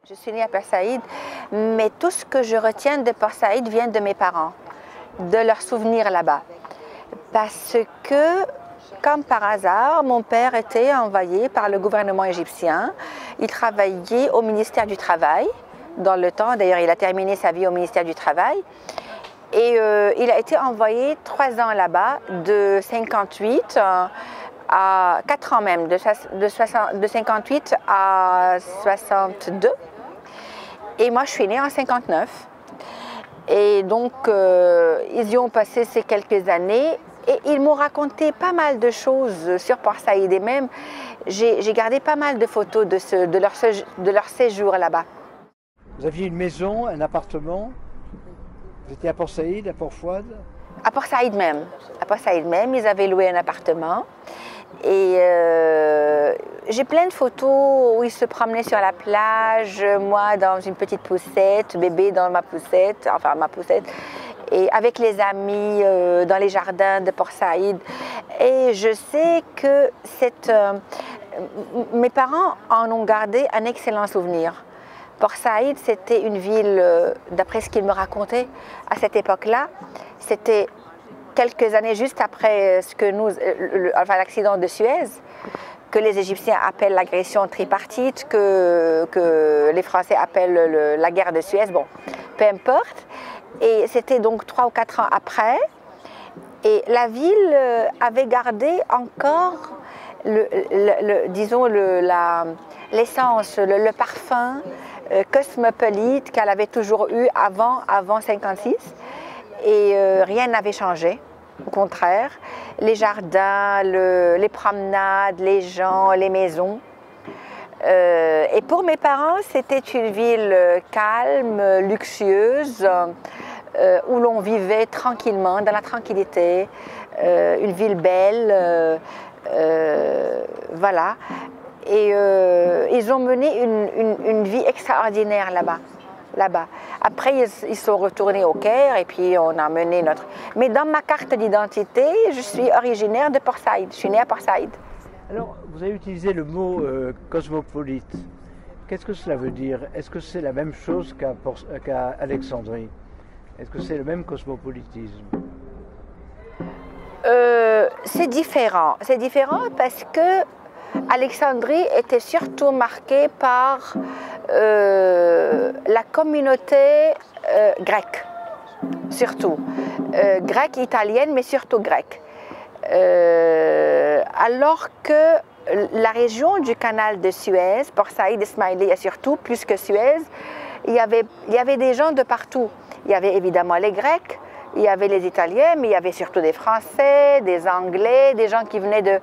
Je suis née à Port Saïd, mais tout ce que je retiens de Port Saïd vient de mes parents, de leurs souvenirs là-bas. Parce que, comme par hasard, mon père était envoyé par le gouvernement égyptien. Il travaillait au ministère du Travail dans le temps. D'ailleurs, il a terminé sa vie au ministère du Travail. Et il a été envoyé 3 ans là-bas, de 58 à 4 ans même, de 58 à 62. Et moi, je suis née en 59. Et donc, ils y ont passé ces quelques années et ils m'ont raconté pas mal de choses sur Port Saïd. Et même, j'ai gardé pas mal de photos de leur séjour là-bas. Vous aviez une maison, un appartement? Vous étiez à Port Saïd, à Port Fouad? À Port Saïd même. À Port Saïd même, ils avaient loué un appartement. Et j'ai plein de photos où ils se promenaient sur la plage, moi dans une petite poussette, bébé dans ma poussette, enfin ma poussette, et avec les amis dans les jardins de Port Saïd. Et je sais que mes parents en ont gardé un excellent souvenir. Port Saïd, c'était une ville, d'après ce qu'ils me racontaient à cette époque-là, c'était quelques années juste après l'accident de Suez, que les Égyptiens appellent l'agression tripartite, que les Français appellent la guerre de Suez, bon, peu importe. Et c'était donc 3 ou 4 ans après. Et la ville avait gardé encore, l'essence, le parfum cosmopolite qu'elle avait toujours eu avant 56. Et rien n'avait changé, au contraire. Les jardins, les promenades, les gens, les maisons. Et pour mes parents, c'était une ville calme, luxueuse, où l'on vivait tranquillement, dans la tranquillité. Une ville belle, voilà. Et ils ont mené une vie extraordinaire là-bas. Après, ils sont retournés au Caire et puis on a mené notre... Mais dans ma carte d'identité, je suis originaire de Port Saïd. Je suis née à Port Saïd. Alors, vous avez utilisé le mot cosmopolite. Qu'est-ce que cela veut dire? Est-ce que c'est la même chose qu'à Alexandrie? Est-ce que c'est le même cosmopolitisme? C'est différent. C'est différent parce que Alexandrie était surtout marquée par la communauté grecque, surtout. Grecque, italienne, mais surtout grecque. Alors que la région du canal de Suez, Port Saïd, Ismaïlia surtout, plus que Suez, il y avait des gens de partout. Il y avait évidemment les Grecs, il y avait les Italiens, mais il y avait surtout des Français, des Anglais, des gens qui venaient de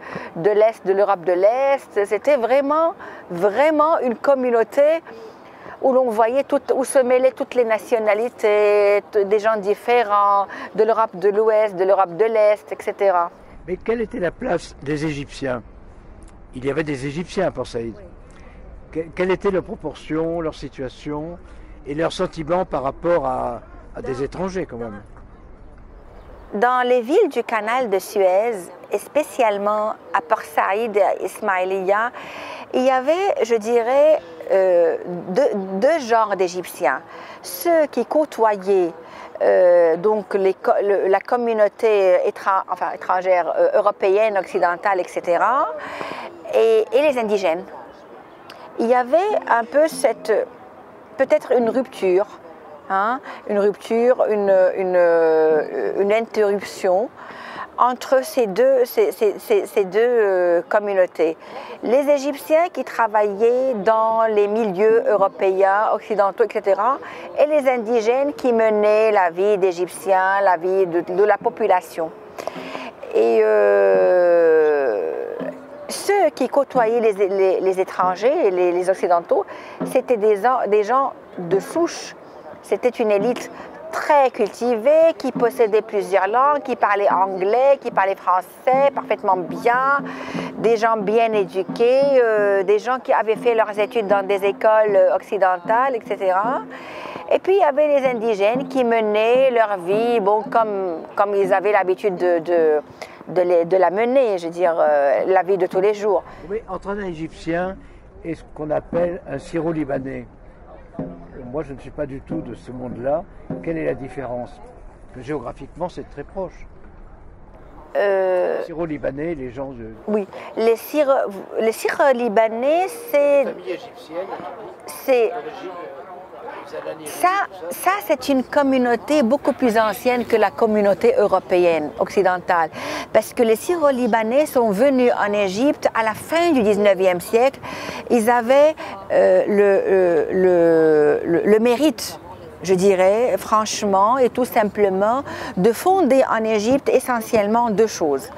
l'Est, de l'Europe de l'Est. C'était vraiment, vraiment une communauté où l'on voyait, où se mêlaient toutes les nationalités, des gens différents, de l'Europe de l'Ouest, de l'Europe de l'Est, etc. Mais quelle était la place des Égyptiens? Il y avait des Égyptiens à Port Saïd. Quelle était leur proportion, leur situation et leurs sentiments par rapport à des étrangers quand même? Dans les villes du canal de Suez, et spécialement à Port Saïd et à Ismaïlia, il y avait, je dirais, deux genres d'Égyptiens. Ceux qui côtoyaient donc la communauté étrangère, européenne, occidentale, etc., et les indigènes. Il y avait un peu peut-être une rupture. Une rupture, une interruption entre ces deux communautés. Les Égyptiens qui travaillaient dans les milieux européens, occidentaux, etc., et les indigènes qui menaient la vie d'Égyptiens, la vie de la population. Et ceux qui côtoyaient les étrangers, les occidentaux, c'était des gens de souche. C'était une élite très cultivée, qui possédait plusieurs langues, qui parlait anglais, qui parlait français parfaitement bien, des gens bien éduqués, des gens qui avaient fait leurs études dans des écoles occidentales, etc. Et puis il y avait les indigènes qui menaient leur vie, bon, comme ils avaient l'habitude de la mener, je veux dire, la vie de tous les jours. Oui, entre un Égyptien et ce qu'on appelle un Syro-Libanais, moi, je ne suis pas du tout de ce monde-là. Quelle est la différence? Que géographiquement, c'est très proche. Les Syro-Libanais, les gens de... Oui, les Syro-Libanais, c'est... La famille égyptienne, c'est ça, c'est une communauté beaucoup plus ancienne que la communauté européenne, occidentale. Parce que les Syro-Libanais sont venus en Égypte à la fin du 19e siècle. Ils avaient le mérite, je dirais, franchement et tout simplement, de fonder en Égypte essentiellement deux choses.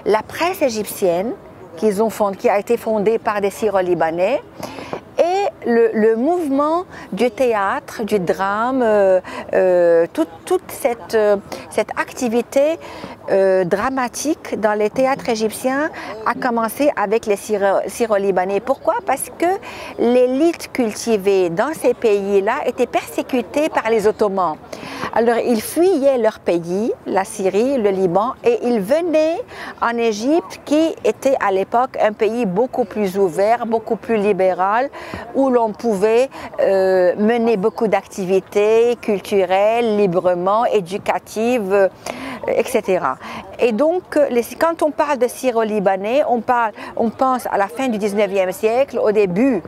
La presse égyptienne, qui a été fondée par des Syro-Libanais, et le mouvement du théâtre, du drame, toute cette activité dramatique dans les théâtres égyptiens a commencé avec les Syro-Libanais. Pourquoi? Parce que l'élite cultivée dans ces pays-là était persécutée par les Ottomans. Alors, ils fuyaient leur pays, la Syrie, le Liban, et ils venaient en Égypte, qui était à l'époque un pays beaucoup plus ouvert, beaucoup plus libéral, où l'on pouvait mener beaucoup d'activités culturelles, librement, éducatives, etc. Et donc, quand on parle de Syro-Libanais, on pense à la fin du 19e siècle, au début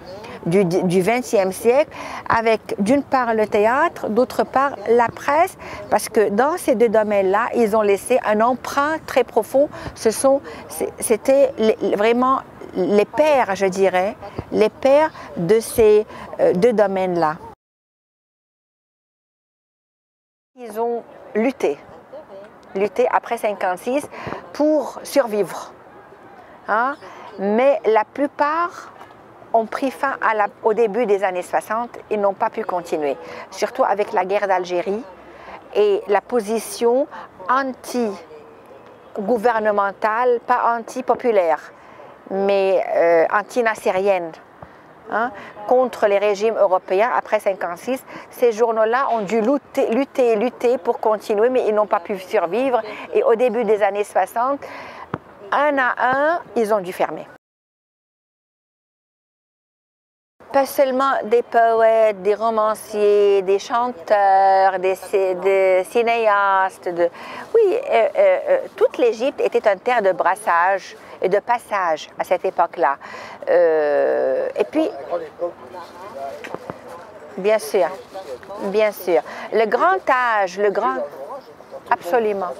du 20e siècle, avec d'une part le théâtre, d'autre part la presse, parce que dans ces deux domaines-là, ils ont laissé un emprunt très profond. C'était vraiment les pères, je dirais, les pères de ces deux domaines-là. Ils ont lutté après 1956 pour survivre. Hein? Mais la plupart ont pris fin au début des années 60 et n'ont pas pu continuer, surtout avec la guerre d'Algérie et la position anti-gouvernementale, pas anti-populaire, mais anti-nassérienne, hein, contre les régimes européens après 1956. Ces journaux-là ont dû lutter pour continuer, mais ils n'ont pas pu survivre. Et au début des années 60, un à un, ils ont dû fermer. Pas seulement des poètes, des romanciers, des chanteurs, des cinéastes. Oui, toute l'Égypte était une terre de brassage et de passage à cette époque-là. Et puis, bien sûr, le grand âge, absolument,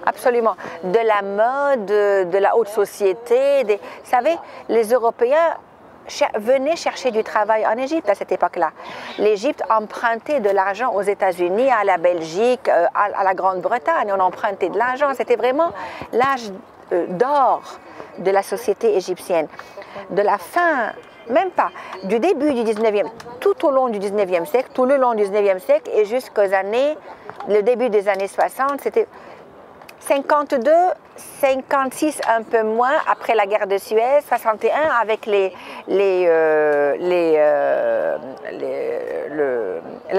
absolument, de la mode, de la haute société. Vous savez, les Européens venaient chercher du travail en Égypte à cette époque-là. L'Égypte empruntait de l'argent aux États-Unis, à la Belgique, à la Grande-Bretagne. On empruntait de l'argent. C'était vraiment l'âge d'or de la société égyptienne. De la fin, même pas, du début du 19e, tout au long du 19e siècle, tout le long du 19e siècle et jusqu'aux années, le début des années 60, c'était 52, 56 un peu moins après la guerre de Suez, 61 avec la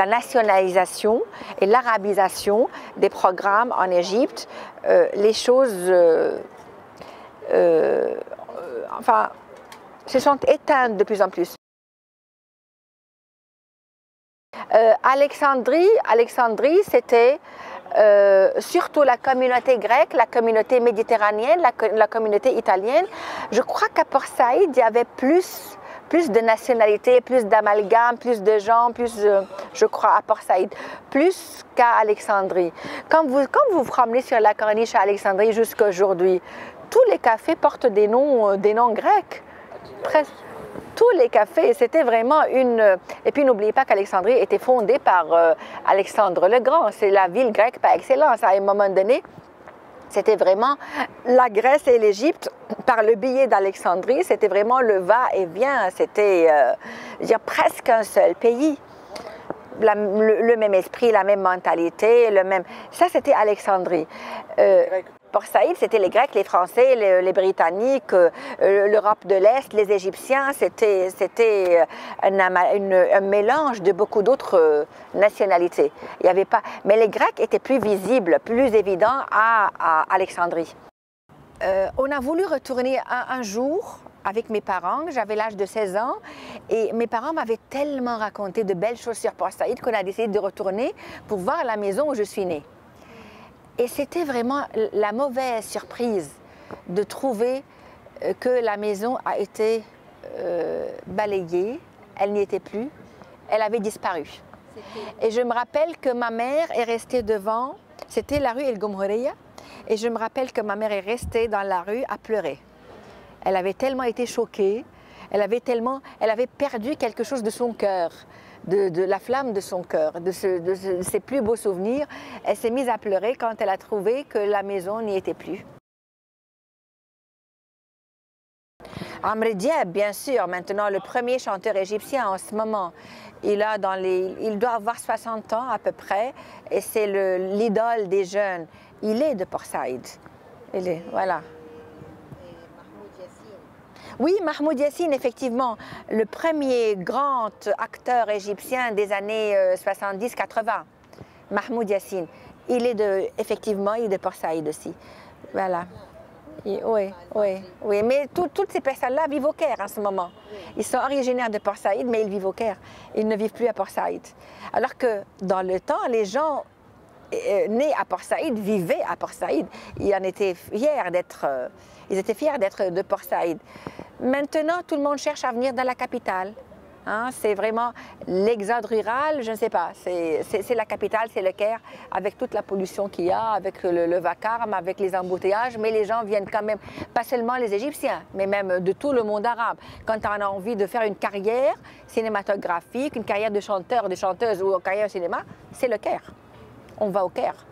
nationalisation et l'arabisation des programmes en Égypte, les choses enfin, se sont éteintes de plus en plus. Alexandrie, c'était surtout la communauté grecque, la communauté méditerranéenne, la communauté italienne. Je crois qu'à Port Saïd, il y avait plus de nationalités, plus d'amalgames, plus de gens, je crois, à Port Saïd, plus qu'à Alexandrie. Quand vous vous promenez sur la corniche à Alexandrie jusqu'à aujourd'hui, tous les cafés portent des noms grecs. Presque. Tous les cafés, c'était vraiment une... Et puis n'oubliez pas qu'Alexandrie était fondée par Alexandre le Grand. C'est la ville grecque par excellence. À un moment donné, c'était vraiment la Grèce et l'Égypte, par le biais d'Alexandrie, c'était vraiment le va-et-vient. C'était presque un seul pays. Le même esprit, la même mentalité, Ça, c'était Alexandrie. Port Saïd, c'était les Grecs, les Français, les Britanniques, l'Europe de l'Est, les Égyptiens. C'était un mélange de beaucoup d'autres nationalités. Il y avait pas... Mais les Grecs étaient plus visibles, plus évidents à Alexandrie. On a voulu retourner un jour avec mes parents. J'avais l'âge de 16 ans et mes parents m'avaient tellement raconté de belles choses sur Port Saïd qu'on a décidé de retourner pour voir la maison où je suis née. Et c'était vraiment la mauvaise surprise de trouver que la maison a été balayée, elle n'y était plus, elle avait disparu. Et je me rappelle que ma mère est restée devant, c'était la rue El Gomhoreya, et je me rappelle que ma mère est restée dans la rue à pleurer. Elle avait tellement été choquée, elle avait perdu quelque chose de son cœur, de la flamme de son cœur, de ses plus beaux souvenirs. Elle s'est mise à pleurer quand elle a trouvé que la maison n'y était plus. Amr Diab, bien sûr, maintenant le premier chanteur égyptien en ce moment. Il doit avoir 60 ans à peu près et c'est l'idole des jeunes. Il est de Port Saïd. Voilà. Oui, Mahmoud Yassine, effectivement, le premier grand acteur égyptien des années 70-80. Mahmoud Yassine. Effectivement, il est de Port Saïd aussi. Voilà. Oui. Mais toutes ces personnes-là vivent au Caire en ce moment. Ils sont originaires de Port Saïd, mais ils vivent au Caire. Ils ne vivent plus à Port Saïd. Alors que dans le temps, les gens nés à Port Saïd vivaient à Port Saïd. Ils étaient fiers d'être de Port Saïd. Maintenant, tout le monde cherche à venir dans la capitale. Hein, c'est vraiment l'exode rural, je ne sais pas, c'est la capitale, c'est le Caire, avec toute la pollution qu'il y a, avec le vacarme, avec les embouteillages, mais les gens viennent quand même, pas seulement les Égyptiens, mais même de tout le monde arabe. Quand on a envie de faire une carrière cinématographique, une carrière de chanteur, de chanteuse ou une carrière au cinéma, c'est le Caire. On va au Caire.